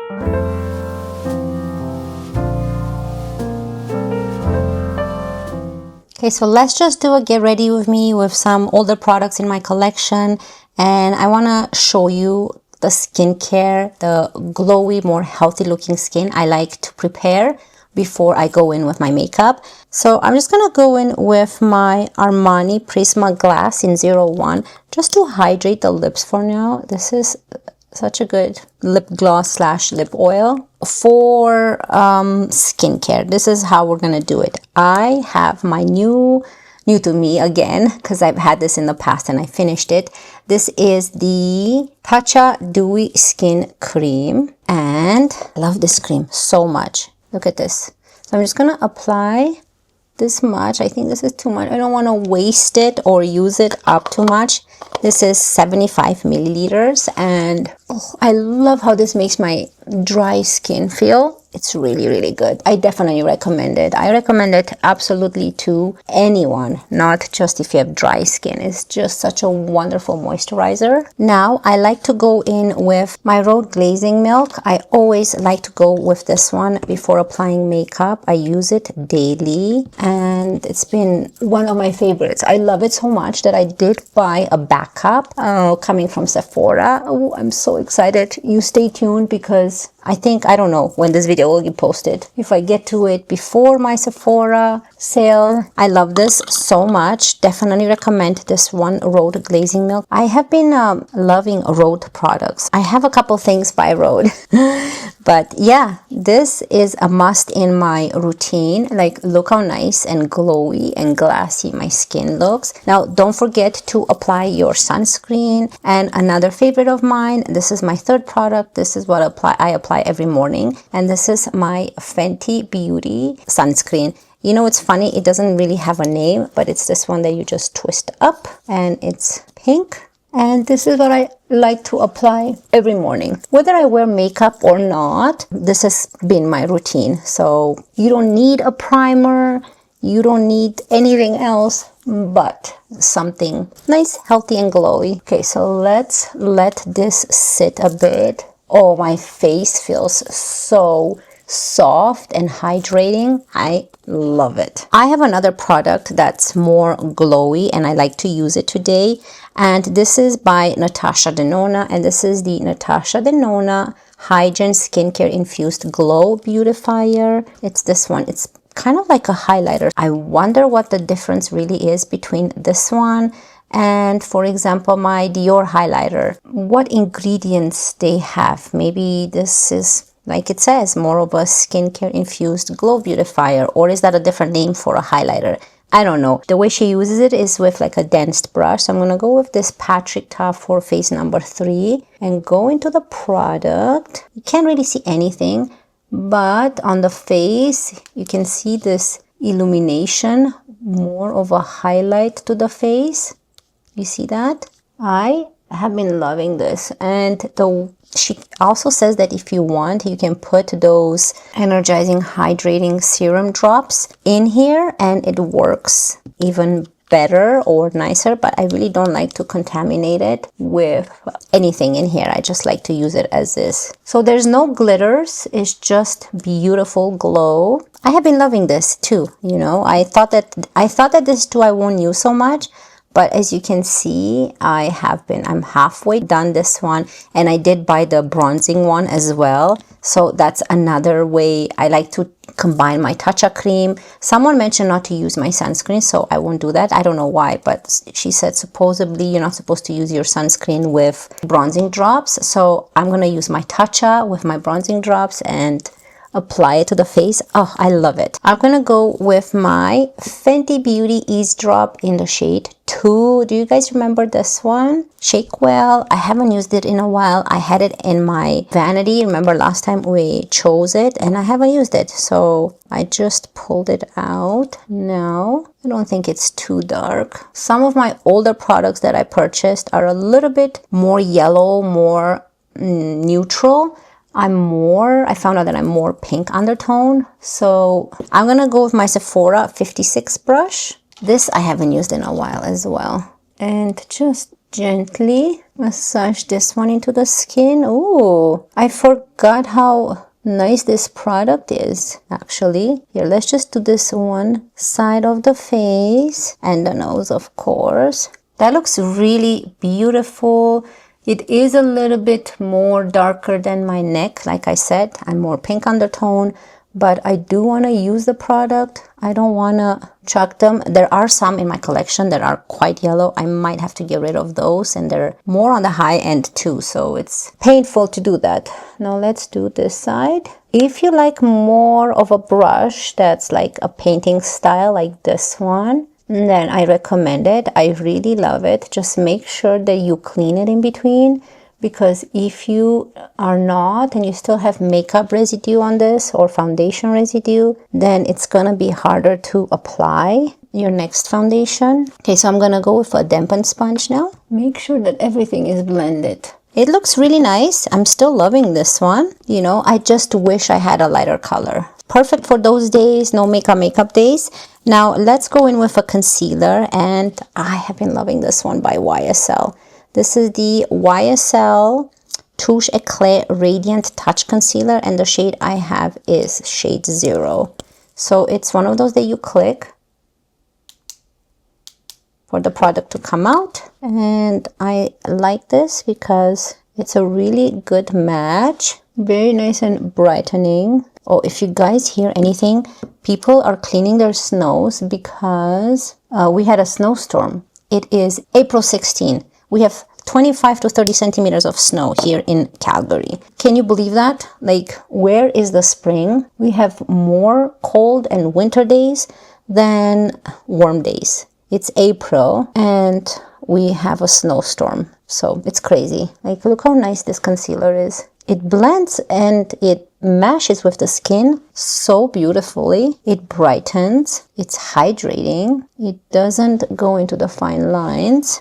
Okay, so let's just do a get ready with me with some older products in my collection, and I want to show you the skincare, the glowy, more healthy looking skin I like to prepare before I go in with my makeup. So I'm just gonna go in with my Armani Prisma Glass in 01 just to hydrate the lips for now. This is such a good lip gloss slash lip oil for skincare. This is how we're gonna do it. I have my new to me again, because I've had this in the past and I finished it. This is the Tatcha Dewy Skin Cream, and I love this cream so much. Look at this. So I'm just gonna apply this much. I think this is too much. I don't want to waste it or use it up too much. This is 75 milliliters, and I love how this makes my dry skin feel. It's really, really good. I definitely recommend it. I recommend it absolutely to anyone, not just if you have dry skin. It's just such a wonderful moisturizer. Now, I like to go in with my Rhode Glazing Milk. I always like to go with this one before applying makeup. I use it daily, and it's been one of my favorites. I love it so much that I did buy a backup coming from Sephora. Oh, I'm so excited. You stay tuned, because I don't know when this video will get posted. If I get to it before my Sephora sale, I love this so much. Definitely recommend this one, Rhode Glazing Milk. I have been loving Rhode products. I have a couple things by Rhode. But yeah, this is a must in my routine. Like, look how nice and glowy and glassy my skin looks. Now, don't forget to apply your sunscreen. And another favorite of mine, this is my third product. This is what I apply every morning. And this is my Fenty Beauty sunscreen. You know, it's funny, it doesn't really have a name, but it's this one that you just twist up, and it's pink. And this is what I like to apply every morning. Whether I wear makeup or not, this has been my routine. So you don't need a primer, you don't need anything else but something nice, healthy, and glowy. Okay, so let's let this sit a bit. Oh, my face feels so soft and hydrating. I love it. I have another product that's more glowy, and I like to use it today. And this is by Natasha Denona, and this is the Natasha Denona Hygiene Skincare Infused Glow Beautifier. It's this one. It's kind of like a highlighter. I wonder what the difference really is between this one and, for example, my Dior highlighter. What ingredients they have. Maybe this is, like it says, more of a skincare infused glow beautifier, or is that a different name for a highlighter? I don't know. The way she uses it is with like a dense brush. So I'm going to go with this Patrick Ta for face number 3 and go into the product. You can't really see anything, but on the face, you can see this illumination, more of a highlight to the face. You see that? I have been loving this. And she also says that if you want, you can put those energizing, hydrating serum drops in here, and it works even better or nicer, but I really don't like to contaminate it with anything in here. I just like to use it as is. So there's no glitters, it's just beautiful glow. I have been loving this too, you know. I thought that this too I won't use so much. But as you can see, I'm halfway done this one, and I did buy the bronzing one as well. So that's another way I like to combine my Tatcha cream. Someone mentioned not to use my sunscreen, so I won't do that. I don't know why, but she said supposedly you're not supposed to use your sunscreen with bronzing drops. So I'm going to use my Tatcha with my bronzing drops and apply it to the face. Oh, I love it. I'm gonna go with my Fenty Beauty Ease Drop in the shade 2. Do you guys remember this one? Shake Well. I haven't used it in a while. I had it in my vanity. Remember last time we chose it, and I haven't used it. So I just pulled it out now. I don't think it's too dark. Some of my older products that I purchased are a little bit more yellow, more neutral. I found out that I'm more pink undertone. So I'm going to go with my Sephora 56 brush. This I haven't used in a while as well. And just gently massage this one into the skin. Oh, I forgot how nice this product is actually. Here, let's just do this one side of the face and the nose, of course. That looks really beautiful. It is a little bit more darker than my neck. Like I said, I'm more pink undertone, but I do want to use the product. I don't want to chuck them. There are some in my collection that are quite yellow. I might have to get rid of those, and they're more on the high end too, so it's painful to do that. Now let's do this side. If you like more of a brush that's like a painting style like this one, then I recommend it. I really love it. Just make sure that you clean it in between, because if you are not and you still have makeup residue on this or foundation residue, then it's gonna be harder to apply your next foundation. Okay, so I'm gonna go with a dampened sponge now. Make sure that everything is blended. It looks really nice. I'm still loving this one. You know, I just wish I had a lighter color. Perfect for those days, no makeup days. Now let's go in with a concealer, and I have been loving this one by YSL. This is the YSL Touche Eclat Radiant Touch Concealer, and the shade I have is shade 0. So it's one of those that you click for the product to come out, and I like this because it's a really good match. Very nice and brightening. Oh, if you guys hear anything, people are cleaning their snows because we had a snowstorm. It is April 16. We have 25 to 30 centimeters of snow here in Calgary. Can you believe that? Like, where is the spring? We have more cold and winter days than warm days. It's April and we have a snowstorm. So it's crazy. Like, look how nice this concealer is. It blends and it meshes with the skin so beautifully. It brightens. It's hydrating. It doesn't go into the fine lines.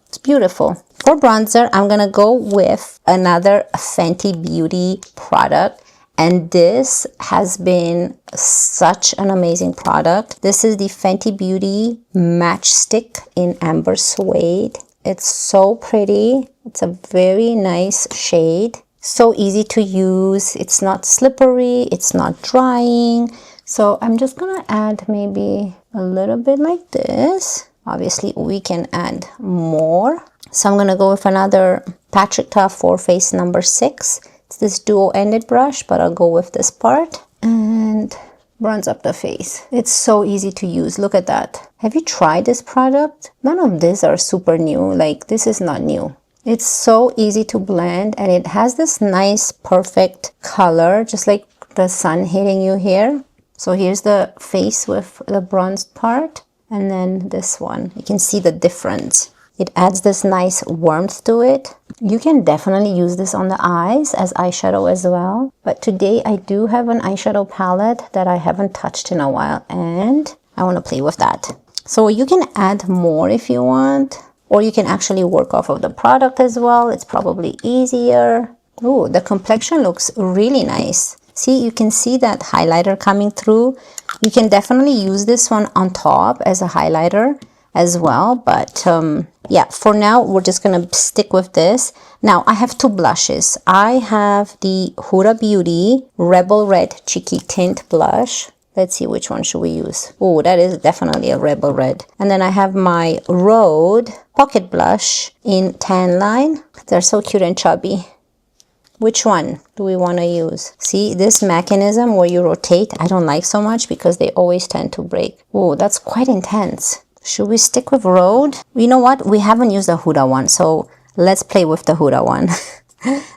It's beautiful. For bronzer, I'm gonna go with another Fenty Beauty product, and this has been such an amazing product. This is the Fenty Beauty Matchstick in Amber Suede. It's so pretty. It's a very nice shade. So easy to use. It's not slippery. It's not drying. So I'm just gonna add maybe a little bit like this. Obviously, we can add more. So I'm gonna go with another Patrick Ta Face number 6. It's this dual-ended brush, but I'll go with this part and bronze up the face. It's so easy to use. Look at that. Have you tried this product? None of these are super new. Like, this is not new. It's so easy to blend, and it has this nice, perfect color, just like the sun hitting you here. So here's the face with the bronzed part, and then this one. You can see the difference. It adds this nice warmth to it. You can definitely use this on the eyes as eyeshadow as well. But today I do have an eyeshadow palette that I haven't touched in a while, and I want to play with that. So you can add more if you want, or you can actually work off of the product as well. It's probably easier. Oh, the complexion looks really nice. See, you can see that highlighter coming through. You can definitely use this one on top as a highlighter as well, but yeah, for now we're just gonna stick with this. Now I have two blushes. I have the Huda Beauty Rebel Red Cheeky Tint blush. Let's see, which one should we use? Oh, that is definitely a Rebel Red. And then I have my Rhode Pocket Blush in Tan Line. They're so cute and chubby. Which one do we want to use? See, this mechanism where you rotate, I don't like so much because they always tend to break. Oh, that's quite intense. Should we stick with Rhode? You know what? We haven't used the Huda one, so let's play with the Huda one.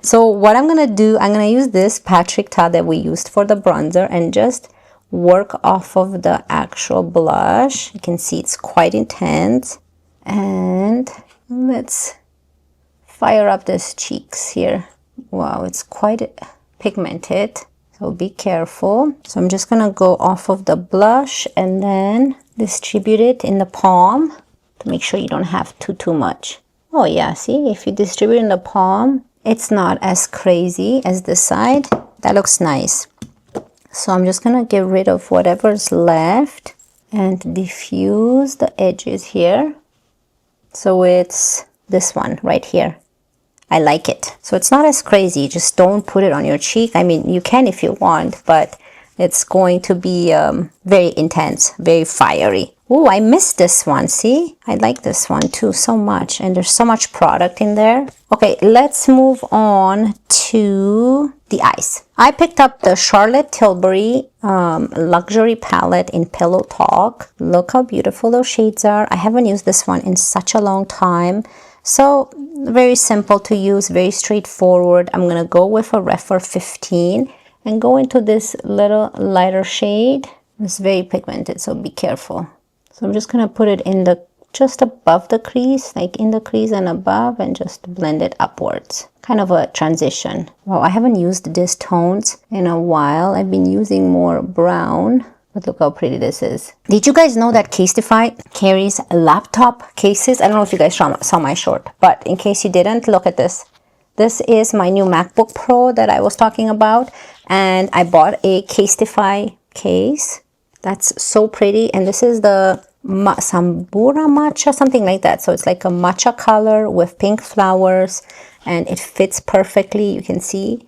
So what I'm going to do, I'm going to use this Patrick Ta that we used for the bronzer and just work off of the actual blush. You can see it's quite intense. And let's fire up these cheeks here. Wow, it's quite pigmented, so be careful. So I'm just gonna go off of the blush and then distribute it in the palm to make sure you don't have too much. Oh yeah, see, if you distribute in the palm, it's not as crazy as this side. That looks nice. So I'm just gonna get rid of whatever's left and diffuse the edges here. So it's this one right here. I like it. So it's not as crazy. Just don't put it on your cheek. I mean, you can if you want, but it's going to be very intense, very fiery. Oh, I missed this one. See, I like this one too so much, and there's so much product in there. Okay, let's move on to the eyes. I picked up the Charlotte Tilbury luxury palette in Pillow Talk. Look how beautiful those shades are. I haven't used this one in such a long time. So very simple to use, very straightforward. I'm gonna go with a Refer 15 and go into this little lighter shade. It's very pigmented, so be careful. So I'm just gonna put it in the just above the crease, like in the crease and above, and just blend it upwards. Kind of a transition. Wow, I haven't used these tones in a while. I've been using more brown, but look how pretty this is. Did you guys know that Casetify carries laptop cases? I don't know if you guys saw my short, but in case you didn't, look at this. This is my new MacBook Pro that I was talking about, and I bought a Casetify case. That's so pretty, and this is the Sambura matcha, something like that. So it's like a matcha color with pink flowers, and it fits perfectly. You can see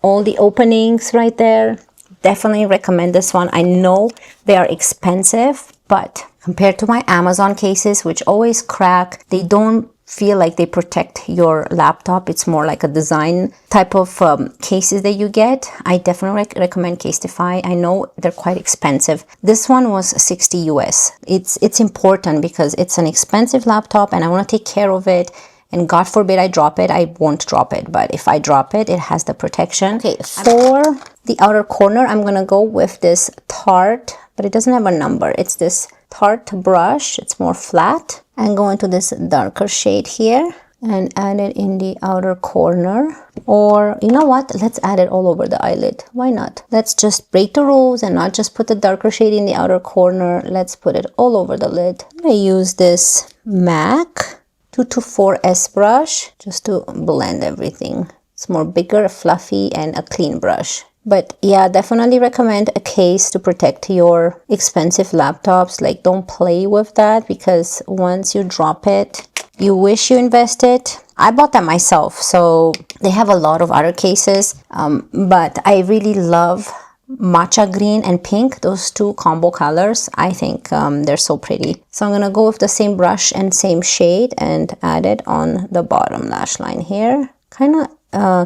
all the openings right there. Definitely recommend this one. I know they are expensive, but compared to my Amazon cases, which always crack, they don't feel like they protect your laptop. It's more like a design type of cases that you get. I definitely recommend Casetify. I know they're quite expensive. This one was 60 US. It's important because it's an expensive laptop and I want to take care of it. And God forbid I drop it, I won't drop it. But if I drop it, it has the protection. Okay, for the outer corner, I'm gonna go with this Tarte, but it doesn't have a number. It's this Tarte brush. It's more flat. And go into this darker shade here and add it in the outer corner. Or you know what? Let's add it all over the eyelid. Why not? Let's just break the rules and not just put the darker shade in the outer corner. Let's put it all over the lid. I use this MAC 224S brush just to blend everything. It's more bigger, fluffy, and a clean brush. But yeah, definitely recommend a case to protect your expensive laptops. Like, don't play with that, because once you drop it, you wish you invested. I bought that myself, so they have a lot of other cases. But I really love matcha green and pink, those two combo colors. I think they're so pretty. So I'm gonna go with the same brush and same shade and add it on the bottom lash line here. Kind of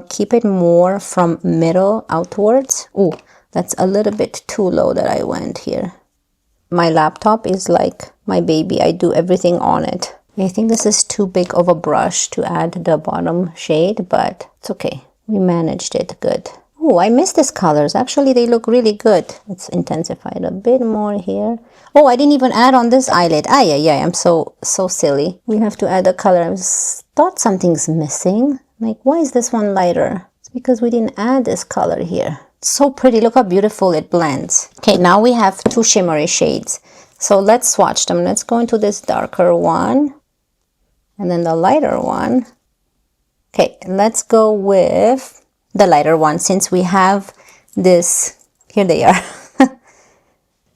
keep it more from middle outwards. Oh, that's a little bit too low that I went here. My laptop is like my baby. I do everything on it. I think this is too big of a brush to add the bottom shade, but it's okay. We managed it good. Oh, I missed these colors. Actually, they look really good. Let's intensify it a bit more here. Oh, I didn't even add on this eyelid. Yeah, I'm so silly. We have to add the color. I thought something's missing. Like, why is this one lighter? It's because we didn't add this color here. It's so pretty. Look how beautiful it blends. Okay, now we have two shimmery shades. So let's swatch them. Let's go into this darker one and then the lighter one. Okay, let's go with the lighter one since we have this. Here they are.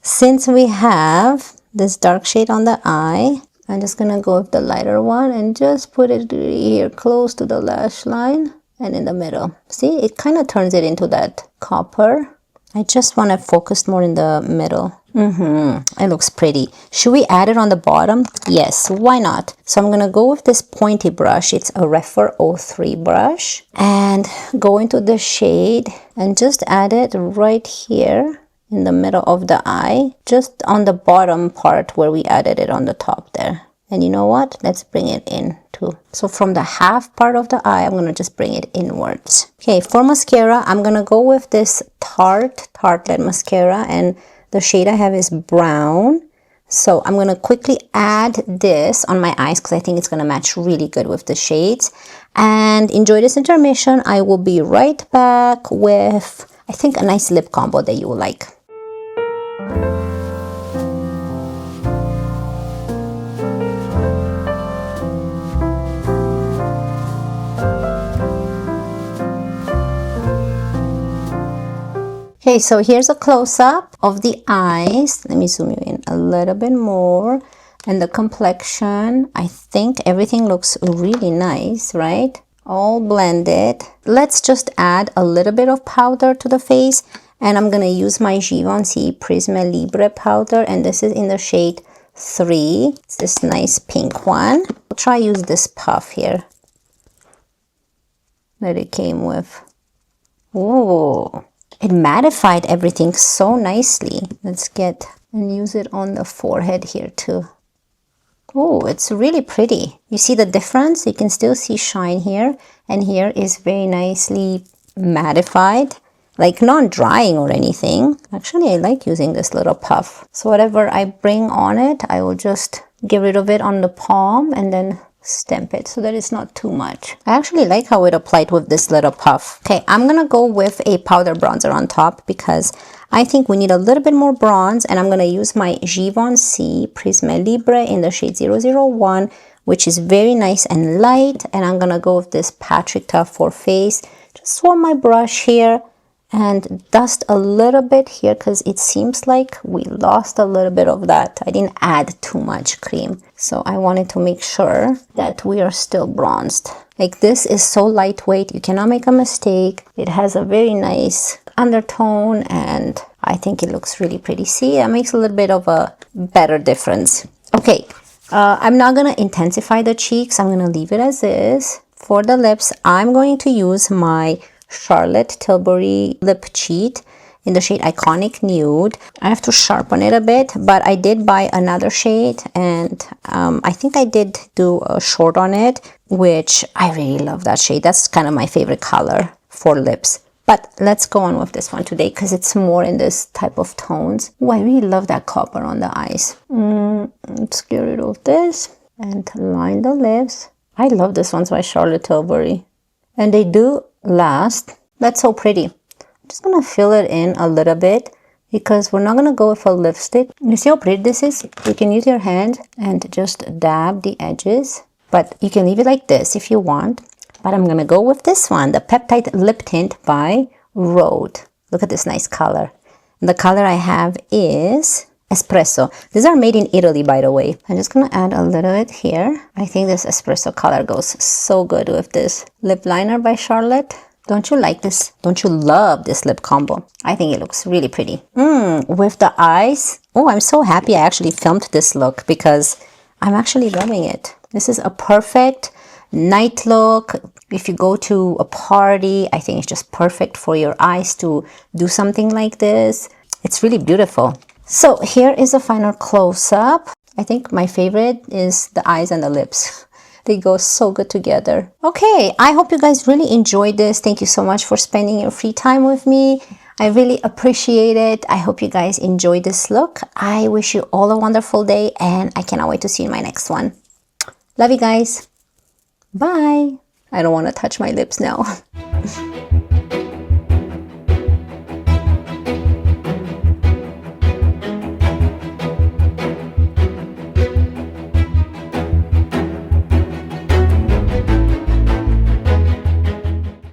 Since we have this dark shade on the eye, I'm just gonna go with the lighter one and just put it here close to the lash line and in the middle. See, it kind of turns it into that copper. I just want to focus more in the middle. It looks pretty. Should we add it on the bottom? Yes, why not? So I'm gonna go with this pointy brush. It's a Refer 03 brush, and go into the shade and just add it right here in the middle of the eye, just on the bottom part where we added it on the top there. And you know what? Let's bring it in too. So from the half part of the eye, I'm gonna just bring it inwards. Okay, for mascara, I'm gonna go with this Tartelette mascara, and the shade I have is brown. So I'm gonna quickly add this on my eyes because I think it's gonna match really good with the shades. And enjoy this intermission. I will be right back with, I think, a nice lip combo that you will like. Okay, so here's a close-up of the eyes. Let me zoom you in a little bit more. And the complexion, I think everything looks really nice, right? all blended. Let's just add a little bit of powder to the face, and I'm gonna use my Givenchy Prisme Libre powder, and this is in the shade 3. It's this nice pink one. I'll try use this puff here that it came with. Oh, it mattified everything so nicely. Let's get and use it on the forehead here too. Oh, it's really pretty. You see the difference? You can still see shine here, and here is very nicely mattified, like non-drying or anything. Actually, I like using this little puff. So whatever I bring on it, I will just get rid of it on the palm and then stamp it so that it's not too much. I actually like how it applied with this little puff. Okay, I'm gonna go with a powder bronzer on top because I think we need a little bit more bronze, and I'm gonna use my Givenchy Prisme Libre in the shade 001, which is very nice and light, and I'm gonna go with this Patrick Ta for face. Just swap my brush here and dust a little bit here because it seems like we lost a little bit of that. I didn't add too much cream, so I wanted to make sure that we are still bronzed. Like, this is so lightweight, you cannot make a mistake. It has a very nice undertone, and I think it looks really pretty. See, it makes a little bit of a better difference. Okay, I'm not gonna intensify the cheeks. I'm gonna leave it as is. For the lips, I'm going to use my Charlotte Tilbury lip cheat in the shade Iconic Nude. I have to sharpen it a bit, but I did buy another shade, and I think I did do a short on it, which I really love that shade. That's kind of my favorite color for lips. But let's go on with this one today because it's more in this type of tones. Oh, I really love that copper on the eyes. Let's get rid of this and line the lips. I love this one by Charlotte Tilbury, and they do last. That's so pretty. I'm just gonna fill it in a little bit because we're not gonna go with a lipstick. You see how pretty this is? You can use your hand and just dab the edges, but you can leave it like this if you want. But I'm gonna go with this one, the Peptide Lip Tint by Rhode. Look at this nice color. And the color I have is Espresso. These are made in Italy, by the way. I'm just gonna add a little bit here. I think this espresso color goes so good with this lip liner by Charlotte. Don't you like this? Don't you love this lip combo? I think it looks really pretty. With the eyes. Oh, I'm so happy I actually filmed this look because I'm actually loving it. This is a perfect night look. If you go to a party, I think it's just perfect for your eyes to do something like this. It's really beautiful. So here is a final close-up. I think my favorite is the eyes and the lips. They go so good together. Okay, I hope you guys really enjoyed this. Thank you so much for spending your free time with me. I really appreciate it. I hope you guys enjoyed this look. I wish you all a wonderful day, and I cannot wait to see you in my next one. Love you guys. Bye. I don't want to touch my lips now.